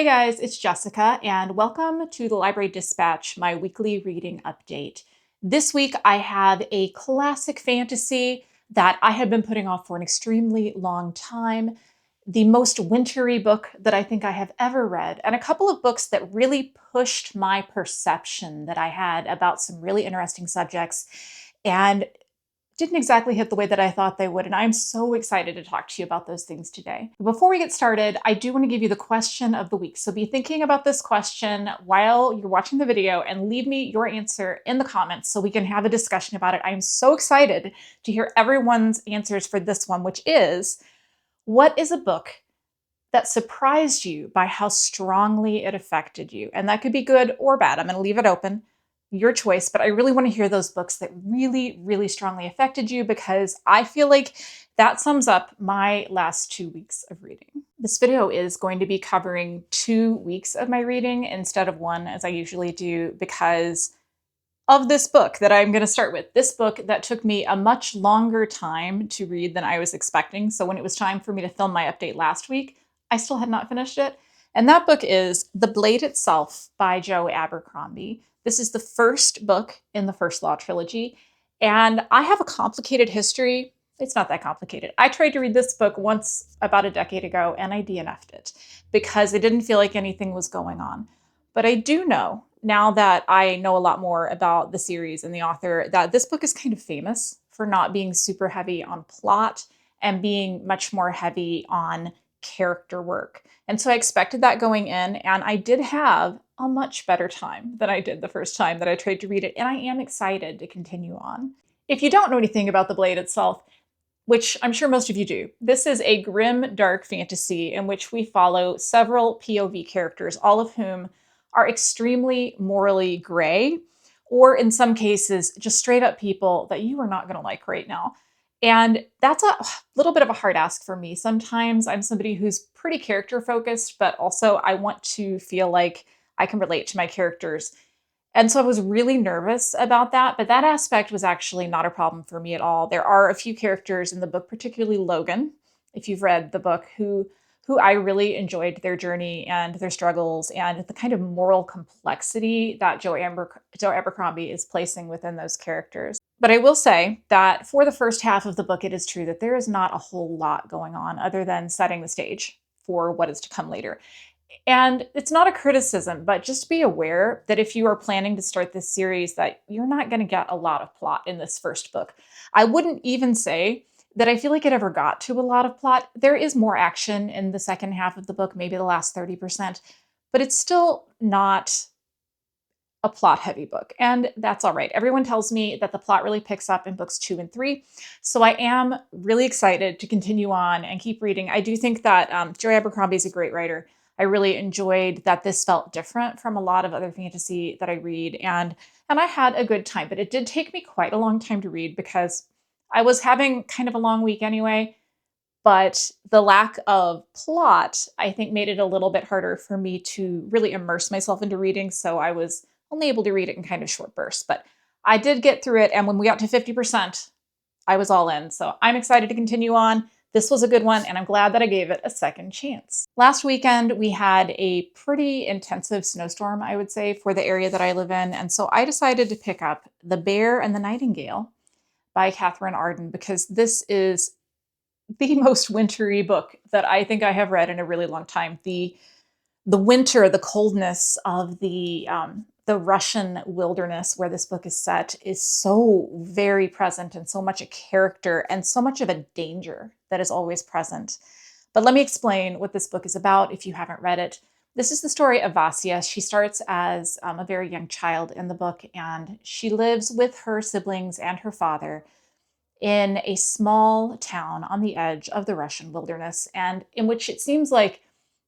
Hey guys, it's Jessica, and welcome to the Library Dispatch, my weekly reading update. This week I have a classic fantasy that I have been putting off for an extremely long time, the most wintry book that I think I have ever read, and a couple of books that really pushed my perception that I had about some really interesting subjects. And didn't exactly hit the way that I thought they would, and I'm so excited to talk to you about those things today. Before we get started, I do want to give you the question of the week. So be thinking about this question while you're watching the video and leave me your answer in the comments so we can have a discussion about it. I'm so excited to hear everyone's answers for this one, which is, what is a book that surprised you by how strongly it affected you? And that could be good or bad. I'm going to leave it open, your choice, but I really want to hear those books that really, really strongly affected you because I feel like that sums up my last 2 weeks of reading. This video is going to be covering 2 weeks of my reading instead of one, as I usually do, because of this book that I'm going to start with. This book that took me a much longer time to read than I was expecting. So when it was time for me to film my update last week, I still had not finished it. And that book is The Blade Itself by Joe Abercrombie. This is the first book in the First Law trilogy. And I have a complicated history. It's not that complicated. I tried to read this book once about a decade ago and I DNF'd it because it didn't feel like anything was going on. But I do know, now that I know a lot more about the series and the author, that this book is kind of famous for not being super heavy on plot and being much more heavy on character work. And so I expected that going in, and I did have a much better time than I did the first time that I tried to read it, and I am excited to continue on. If you don't know anything about The Blade itself, which I'm sure most of you do, this is a grim, dark fantasy in which we follow several POV characters, all of whom are extremely morally gray, or in some cases, just straight up people that you are not going to like right now. And that's a little bit of a hard ask for me. Sometimes I'm somebody who's pretty character focused, but also I want to feel like I can relate to my characters. And so I was really nervous about that, but that aspect was actually not a problem for me at all. There are a few characters in the book, particularly Logan, if you've read the book, who I really enjoyed their journey and their struggles and the kind of moral complexity that Joe Abercrombie is placing within those characters. But I will say that for the first half of the book, it is true that there is not a whole lot going on other than setting the stage for what is to come later. And it's not a criticism, but just be aware that if you are planning to start this series, that you're not going to get a lot of plot in this first book. I wouldn't even say that I feel like it ever got to a lot of plot. There is more action in the second half of the book, maybe the last 30%, but it's still not a plot-heavy book, and that's all right. Everyone tells me that the plot really picks up in books 2 and 3, so I am really excited to continue on and keep reading. I do think that Joe Abercrombie is a great writer. I really enjoyed that this felt different from a lot of other fantasy that I read, and I had a good time, but it did take me quite a long time to read because I was having kind of a long week anyway, but the lack of plot, I think, made it a little bit harder for me to really immerse myself into reading, so I was only able to read it in kind of short bursts. But I did get through it, and when we got to 50%, I was all in. So I'm excited to continue on. This was a good one, and I'm glad that I gave it a second chance. Last weekend, we had a pretty intensive snowstorm, I would say, for the area that I live in, and so I decided to pick up The Bear and the Nightingale by Katherine Arden because this is the most wintry book that I think I have read in a really long time. The winter, the coldness of the Russian wilderness where this book is set is so very present and so much a character and so much of a danger that is always present. But let me explain what this book is about if you haven't read it. This is the story of Vasya. She starts as a very young child in the book, and she lives with her siblings and her father in a small town on the edge of the Russian wilderness, and in which it seems like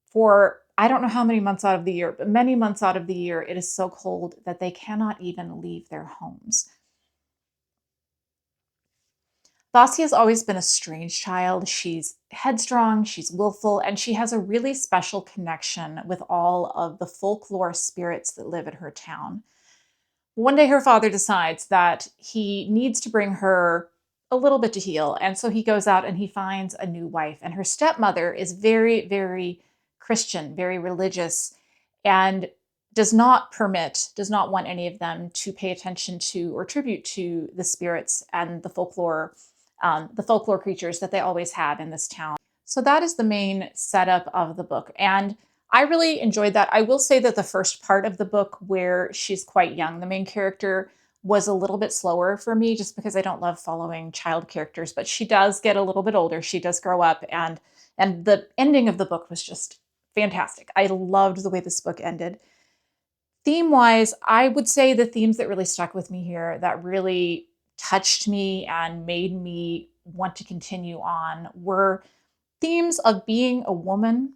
for I don't know how many months out of the year, but many months out of the year, it is so cold that they cannot even leave their homes. Vasya has always been a strange child. She's headstrong, she's willful, and she has a really special connection with all of the folklore spirits that live in her town. One day her father decides that he needs to bring her a little bit to heal, and so he goes out and he finds a new wife, and her stepmother is very, very Christian, very religious, and does not want any of them to pay attention to or tribute to the spirits and the folklore creatures that they always have in this town. So that is the main setup of the book. And I really enjoyed that. I will say that the first part of the book, where she's quite young, the main character, was a little bit slower for me just because I don't love following child characters, but she does get a little bit older. She does grow up, and the ending of the book was just fantastic. I loved the way this book ended. Theme-wise, I would say the themes that really stuck with me here, that really touched me and made me want to continue on, were themes of being a woman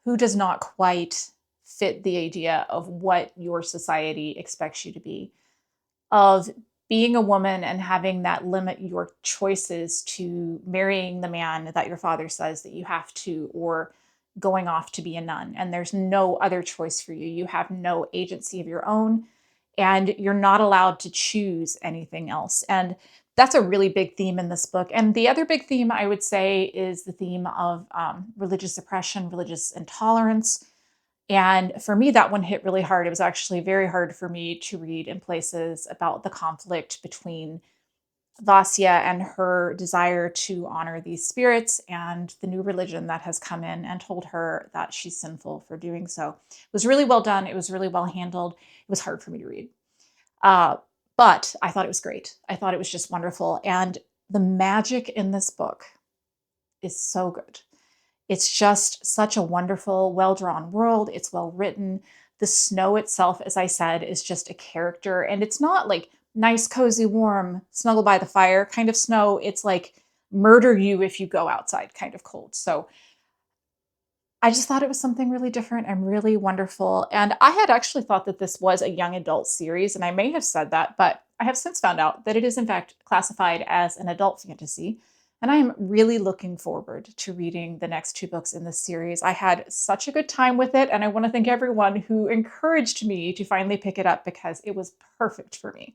who does not quite fit the idea of what your society expects you to be, of being a woman and having that limit your choices to marrying the man that your father says that you have to, or going off to be a nun, and there's no other choice for you. You have no agency of your own, and you're not allowed to choose anything else. And that's a really big theme in this book. And the other big theme, I would say, is the theme of religious oppression, religious intolerance. And for me, that one hit really hard. It was actually very hard for me to read in places about the conflict between Vasya and her desire to honor these spirits, and the new religion that has come in and told her that she's sinful for doing so. It was really well done. It was really well handled. It was hard for me to read. But I thought it was great. I thought it was just wonderful. And the magic in this book is so good. It's just such a wonderful, well-drawn world. It's well written. The snow itself, as I said, is just a character. And it's not like nice, cozy, warm, snuggle by the fire kind of snow. It's like murder you if you go outside kind of cold. So I just thought it was something really different and really wonderful. And I had actually thought that this was a young adult series, and I may have said that, but I have since found out that it is in fact classified as an adult fantasy. And I am really looking forward to reading the next two books in this series. I had such a good time with it, and I want to thank everyone who encouraged me to finally pick it up because it was perfect for me.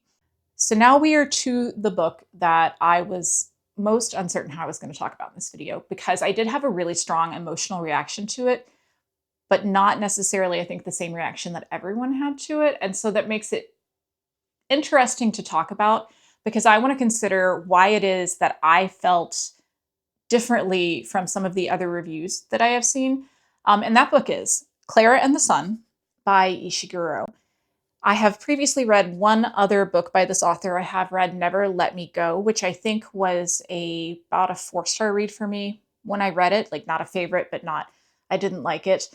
So now we are to the book that I was most uncertain how I was going to talk about in this video, because I did have a really strong emotional reaction to it, but not necessarily, I think, the same reaction that everyone had to it. And so that makes it interesting to talk about, because I want to consider why it is that I felt differently from some of the other reviews that I have seen. And that book is Klara and the Sun by Ishiguro. I have previously read one other book by this author. I have read Never Let Me Go, which I think was about a 4-star read for me when I read it. Like, not a favorite, but I didn't like it.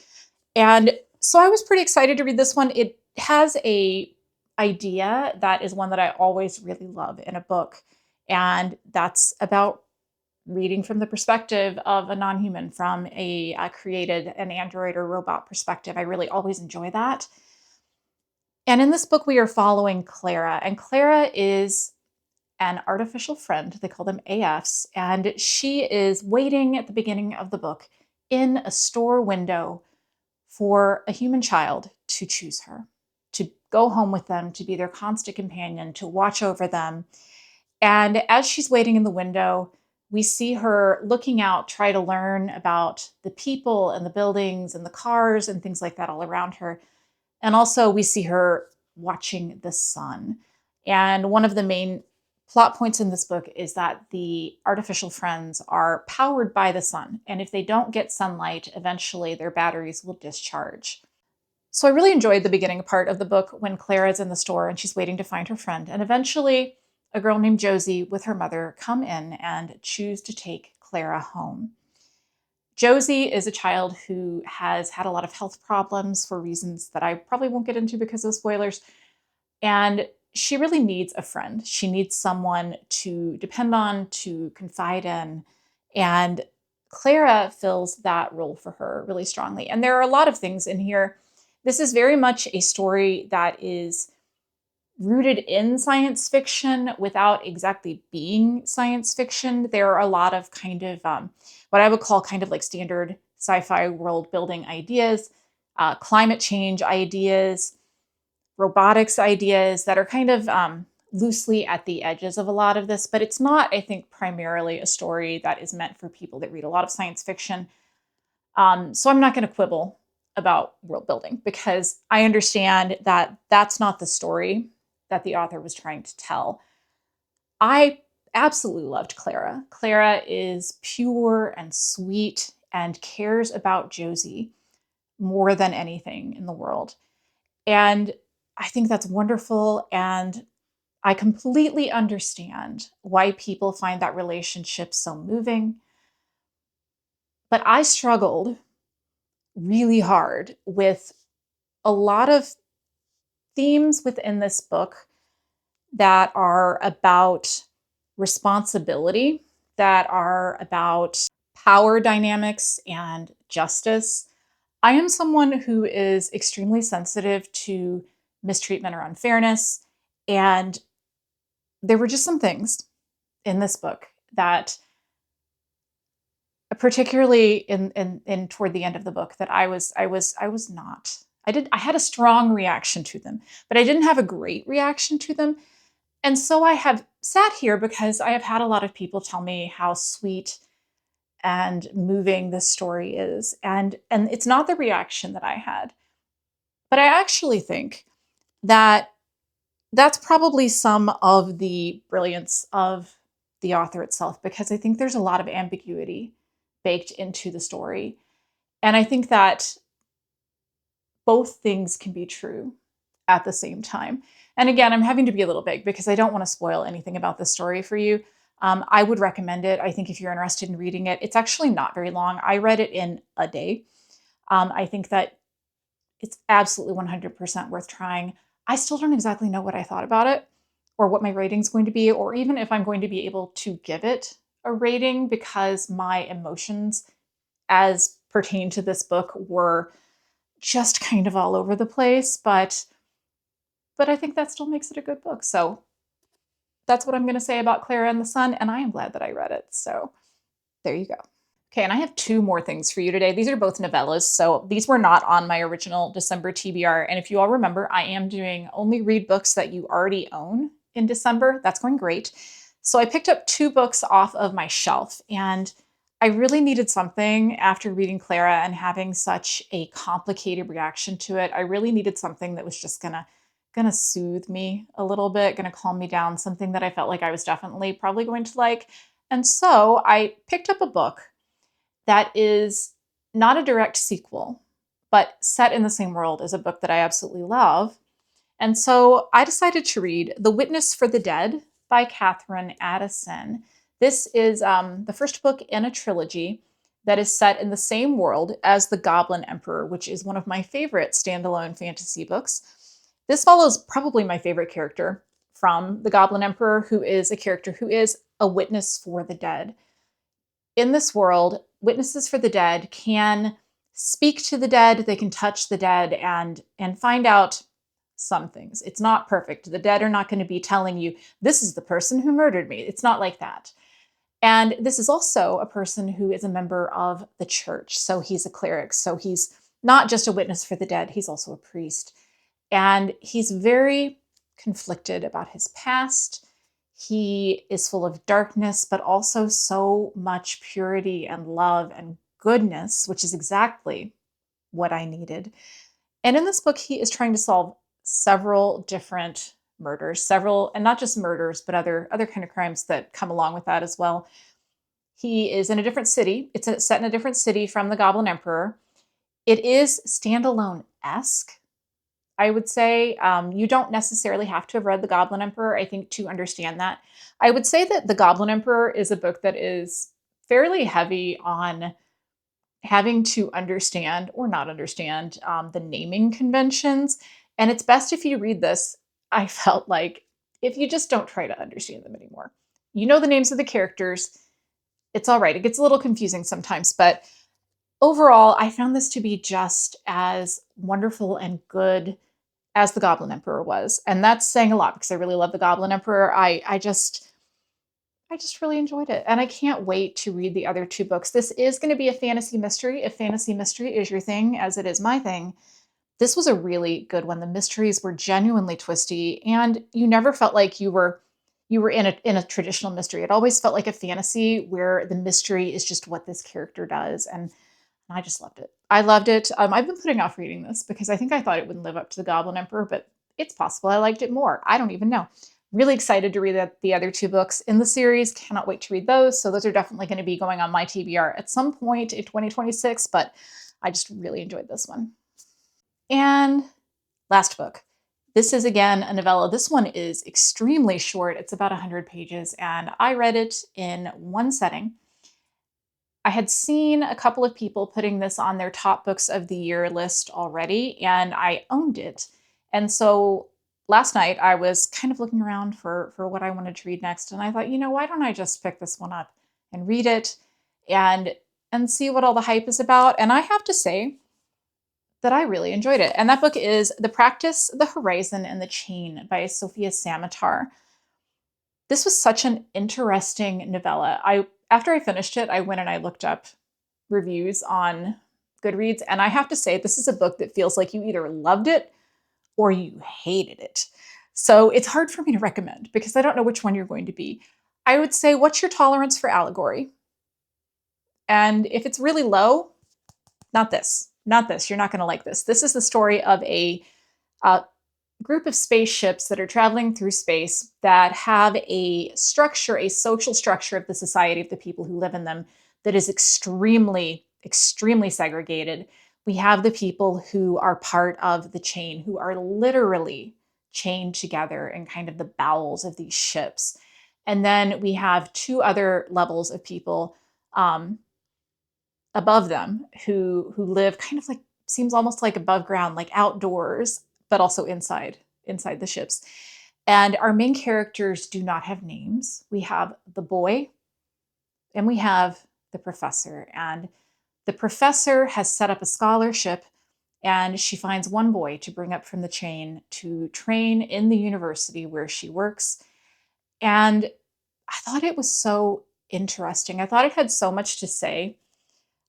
And so I was pretty excited to read this one. It has a idea that is one that I always really love in a book. And that's about reading from the perspective of a non-human, from a created an android or robot perspective. I really always enjoy that. And in this book, we are following Klara, and Klara is an artificial friend. They call them AFs, and she is waiting at the beginning of the book in a store window for a human child to choose her, to go home with them, to be their constant companion, to watch over them. And as she's waiting in the window, we see her looking out, try to learn about the people and the buildings and the cars and things like that all around her. And also we see her watching the sun. And one of the main plot points in this book is that the artificial friends are powered by the sun. And if they don't get sunlight, eventually their batteries will discharge. So I really enjoyed the beginning part of the book when Klara's in the store and she's waiting to find her friend. And eventually a girl named Josie with her mother come in and choose to take Klara home. Josie is a child who has had a lot of health problems for reasons that I probably won't get into because of spoilers. And she really needs a friend. She needs someone to depend on, to confide in. And Klara fills that role for her really strongly. And there are a lot of things in here. This is very much a story that is rooted in science fiction without exactly being science fiction. There are a lot of kind of what I would call kind of like standard sci-fi world building ideas, climate change ideas, robotics ideas that are kind of loosely at the edges of a lot of this, but it's not, I think, primarily a story that is meant for people that read a lot of science fiction. So I'm not going to quibble about world building because I understand that that's not the story that the author was trying to tell. I absolutely loved Klara. Klara is pure and sweet and cares about Josie more than anything in the world. And I think that's wonderful. And I completely understand why people find that relationship so moving. But I struggled really hard with a lot of themes within this book that are about responsibility, that are about power dynamics and justice. I am someone who is extremely sensitive to mistreatment or unfairness. And there were just some things in this book that, particularly in toward the end of the book, that I was not. I had a strong reaction to them, but I didn't have a great reaction to them. And so I have sat here because I have had a lot of people tell me how sweet and moving this story is. And it's not the reaction that I had. But I actually think that that's probably some of the brilliance of the author itself, because I think there's a lot of ambiguity baked into the story. And I think that both things can be true at the same time. And again, I'm having to be a little big because I don't want to spoil anything about the story for you. I would recommend it. I think if you're interested in reading it, it's actually not very long. I read it in a day. I think that it's absolutely 100% worth trying. I still don't exactly know what I thought about it or what my rating's going to be, or even if I'm going to be able to give it a rating, because my emotions as pertain to this book were just kind of all over the place. But I think that still makes it a good book. So that's what I'm going to say about Klara and the Sun, and I am glad that I read it. So there you go. Okay, and I have two more things for you today. These are both novellas, so these were not on my original December TBR. And if you all remember, I am doing only read books that you already own in December. That's going great. So I picked up two books off of my shelf, and I really needed something after reading Klara and having such a complicated reaction to it. I really needed something that was just gonna soothe me a little bit, gonna calm me down, something that I felt like I was definitely probably going to like. And so I picked up a book that is not a direct sequel, but set in the same world as a book that I absolutely love. And so I decided to read The Witness for the Dead by Katherine Addison. This is the first book in a trilogy that is set in the same world as The Goblin Emperor, which is one of my favorite standalone fantasy books. This follows probably my favorite character from The Goblin Emperor, who is a character who is a witness for the dead. In this world, witnesses for the dead can speak to the dead, they can touch the dead and find out some things. It's not perfect. The dead are not going to be telling you, this is the person who murdered me. It's not like that. And this is also a person who is a member of the church. So he's a cleric. So he's not just a witness for the dead, he's also a priest. And he's very conflicted about his past. He is full of darkness, but also so much purity and love and goodness, which is exactly what I needed. And in this book, he is trying to solve several different murders, several, and not just murders, but other kind of crimes that come along with that as well. He is in a different city. It's set in a different city from the Goblin Emperor. It is standalone-esque, I would say. You don't necessarily have to have read The Goblin Emperor, I think, to understand that. I would say that The Goblin Emperor is a book that is fairly heavy on having to understand or not understand the naming conventions. And it's best if you read this, I felt like, if you just don't try to understand them anymore. You know the names of the characters. It's all right. It gets a little confusing sometimes, but overall, I found this to be just as wonderful and good as The Goblin Emperor was. And that's saying a lot because I really love The Goblin Emperor. I just really enjoyed it. And I can't wait to read the other two books. This is going to be a fantasy mystery. If fantasy mystery is your thing, as it is my thing, this was a really good one. The mysteries were genuinely twisty, and you never felt like you were in a traditional mystery. It always felt like a fantasy where the mystery is just what this character does. And I just loved it. I loved it. I've been putting off reading this because I think I thought it wouldn't live up to the Goblin Emperor, but it's possible I liked it more. I don't even know. Really excited to read the other two books in the series. Cannot wait to read those. So those are definitely going to be going on my TBR at some point in 2026, but I just really enjoyed this one. And last book. This is again a novella. This one is extremely short. It's about 100 pages, and I read it in one setting. I had seen a couple of people putting this on their top books of the year list already, and I owned it. And so last night I was kind of looking around for what I wanted to read next, and I thought, why don't I just pick this one up and read it and see what all the hype is about? And I have to say that I really enjoyed it. And that book is The Practice, the Horizon, and the Chain by Sofia Samatar. This was such an interesting novella. After I finished it, I went and I looked up reviews on Goodreads, and I have to say this is a book that feels like you either loved it or you hated it. So it's hard for me to recommend because I don't know which one you're going to be. I would say, what's your tolerance for allegory? And if it's really low, not this. Not this. You're not going to like this. This is the story of a group of spaceships that are traveling through space that have a structure, a social structure of the society of the people who live in them that is extremely, extremely segregated. We have the people who are part of the chain, who are literally chained together in kind of the bowels of these ships. And then we have two other levels of people above them who live kind of like, seems almost like above ground, like outdoors, but also inside the ships. And our main characters do not have names. We have the boy and we have the professor. And the professor has set up a scholarship, and she finds one boy to bring up from the chain to train in the university where she works. And I thought it was so interesting. I thought it had so much to say.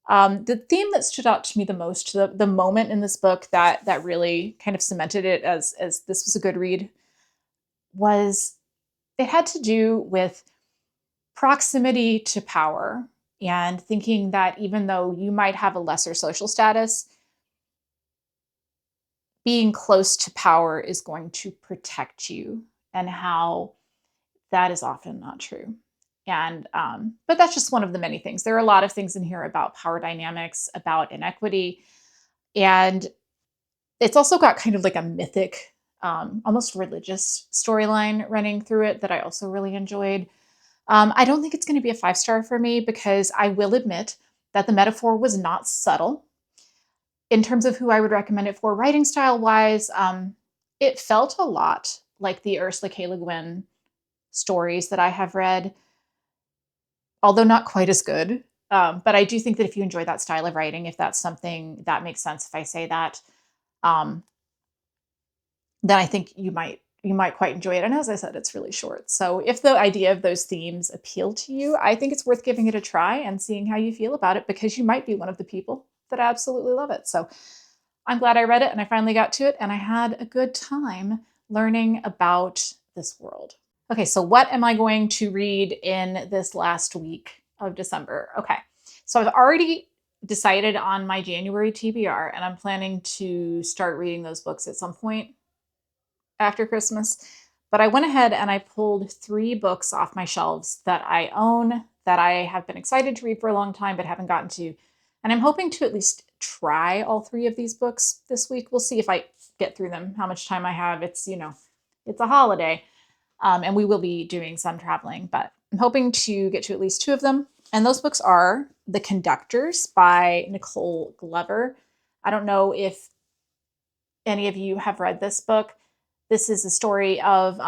The theme that stood out to me the most, the moment in this book that really kind of cemented it as this was a good read, was it had to do with proximity to power and thinking that even though you might have a lesser social status, being close to power is going to protect you, and how that is often not true. And but that's just one of the many things. There are a lot of things in here about power dynamics, about inequity, and it's also got kind of like a mythic, almost religious storyline running through it that I also really enjoyed. I don't think it's going to be a 5-star for me because I will admit that the metaphor was not subtle. In terms of who I would recommend it for, writing style wise, it felt a lot like the Ursula K. Le Guin stories that I have read, although not quite as good. But I do think that if you enjoy that style of writing, if that's something that makes sense if I say that, um, then I think you might quite enjoy it. And as I said, it's really short. So if the idea of those themes appeal to you, I think it's worth giving it a try and seeing how you feel about it, because you might be one of the people that absolutely love it. So I'm glad I read it and I finally got to it, and I had a good time learning about this world. Okay, so what am I going to read in this last week of December? Okay, so I've already decided on my January TBR, and I'm planning to start reading those books at some point after Christmas. But I went ahead and I pulled 3 books off my shelves that I own, that I have been excited to read for a long time but haven't gotten to. And I'm hoping to at least try all 3 of these books this week. We'll see if I get through them, how much time I have. It's a holiday, and we will be doing some traveling, but I'm hoping to get to at least 2 of them. And those books are The Conductors by Nichole Glover. I don't know if any of you have read this book. This is a story of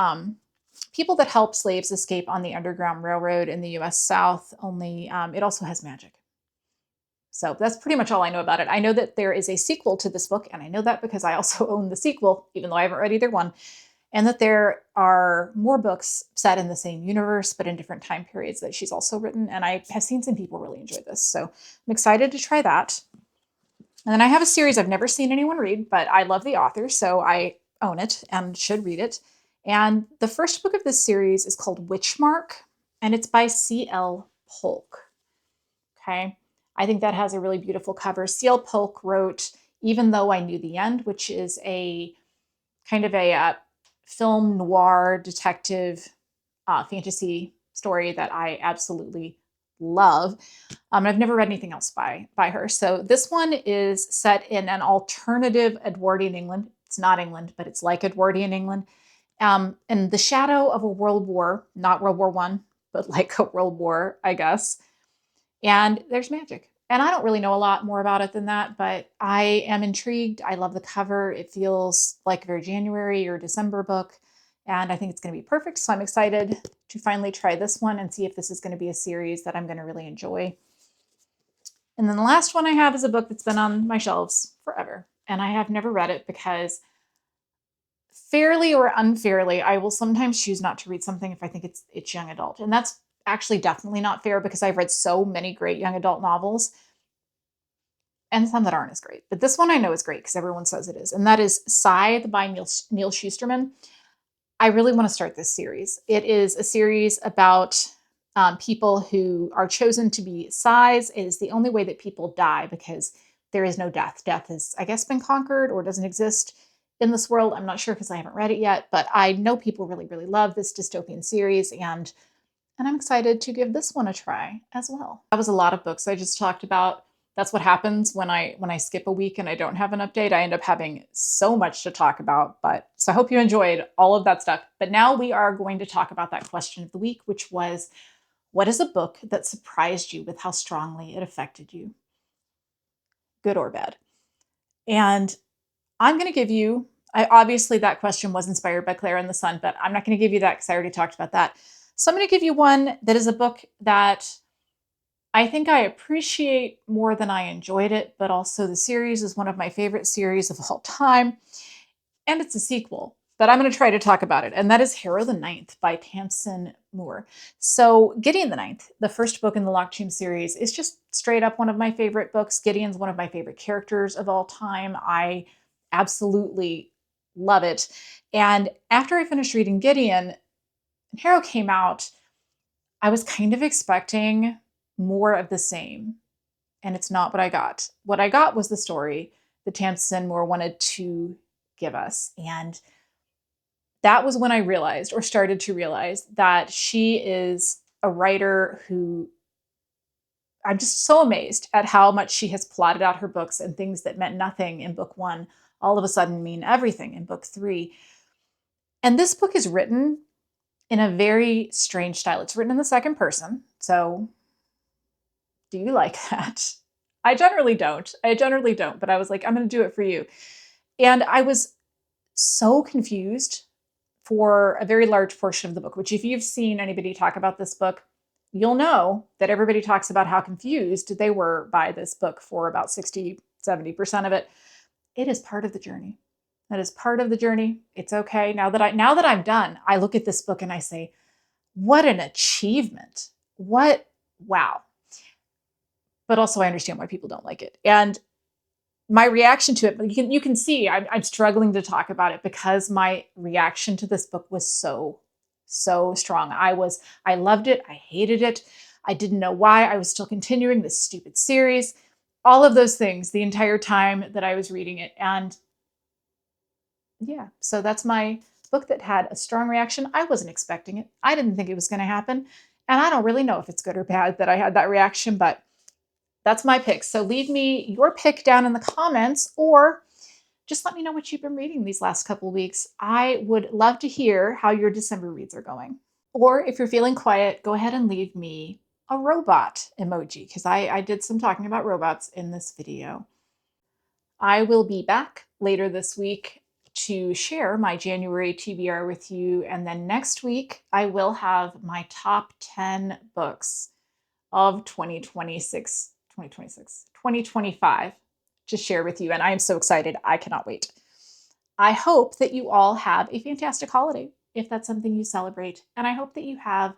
people that help slaves escape on the Underground Railroad in the US South, only it also has magic. So that's pretty much all I know about it. I know that there is a sequel to this book, and I know that because I also own the sequel, even though I haven't read either one, and that there are more books set in the same universe, but in different time periods that she's also written, and I have seen some people really enjoy this. So I'm excited to try that. And then I have a series I've never seen anyone read, but I love the author, so I own it and should read it. And the first book of this series is called Witchmark, and it's by C.L. Polk. Okay. I think that has a really beautiful cover. C.L. Polk wrote Even Though I Knew the End, which is a kind of a film noir detective fantasy story that I absolutely love. I've never read anything else by her. So this one is set in an alternative Edwardian England. It's not England, but it's like Edwardian England. In the shadow of a world war, not World War I, but like a world war, I guess. And there's magic. And I don't really know a lot more about it than that, but I am intrigued. I love the cover. It feels like a very January or December book, and I think it's going to be perfect. So I'm excited to finally try this one and see if this is going to be a series that I'm going to really enjoy. And then the last one I have is a book that's been on my shelves forever, and I have never read it because, fairly or unfairly, I will sometimes choose not to read something if I think it's young adult. And that's actually definitely not fair because I've read so many great young adult novels and some that aren't as great. But this one I know is great because everyone says it is. And that is Scythe by Neal Shusterman. I really want to start this series. It is a series about people who are chosen to be scythes. It is the only way that people die because there is no death. Death has, I guess, been conquered or doesn't exist in this world. I'm not sure because I haven't read it yet, but I know people really, really love this dystopian series, and I'm excited to give this one a try as well. That was a lot of books I just talked about. That's what happens when I skip a week and I don't have an update. I end up having so much to talk about. So I hope you enjoyed all of that stuff. But now we are going to talk about that question of the week, which was, what is a book that surprised you with how strongly it affected you? Good or bad? And I'm going to give you, obviously that question was inspired by Klara and the Sun, but I'm not going to give you that because I already talked about that. So I'm going to give you one that is a book that I think I appreciate more than I enjoyed it, but also the series is one of my favorite series of all time. And it's a sequel, but I'm going to try to talk about it. And that is Harrow the Ninth by Tamsin Moore. So Gideon the Ninth, the first book in the Locktomb series, is just straight up one of my favorite books. Gideon's one of my favorite characters of all time. I absolutely love it. And after I finished reading Gideon, and Harrow came out, I was kind of expecting more of the same. And it's not what I got. What I got was the story that Tamsin Moore wanted to give us. And that was when I realized, or started to realize, that she is a writer who, I'm just so amazed at how much she has plotted out her books, and things that meant nothing in book one all of a sudden mean everything in book three. And this book is written in a very strange style. It's written in the second person. So do you like that? I generally don't. But I was like, I'm going to do it for you. And I was so confused for a very large portion of the book, which, if you've seen anybody talk about this book, you'll know that everybody talks about how confused they were by this book for about 60, 70% of it. It is part of the journey. That is part of the journey. It's okay. Now that I'm done, I look at this book and I say, what an achievement. Wow. But also I understand why people don't like it. And my reaction to it, you can see I'm struggling to talk about it because my reaction to this book was so strong. I loved it. I hated it. I didn't know why I was still continuing this stupid series. All of those things the entire time that I was reading it. And yeah, so that's my book that had a strong reaction. I wasn't expecting it. I didn't think it was going to happen. And I don't really know if it's good or bad that I had that reaction, but that's my pick. So leave me your pick down in the comments, or just let me know what you've been reading these last couple of weeks. I would love to hear how your December reads are going. Or if you're feeling quiet, go ahead and leave me a robot emoji, because I did some talking about robots in this video. I will be back later this week to share my January TBR with you. And then next week, I will have my top 10 books of 2025 to share with you. And I am so excited. I cannot wait. I hope that you all have a fantastic holiday, if that's something you celebrate. And I hope that you have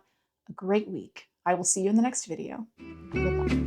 a great week. I will see you in the next video. Goodbye.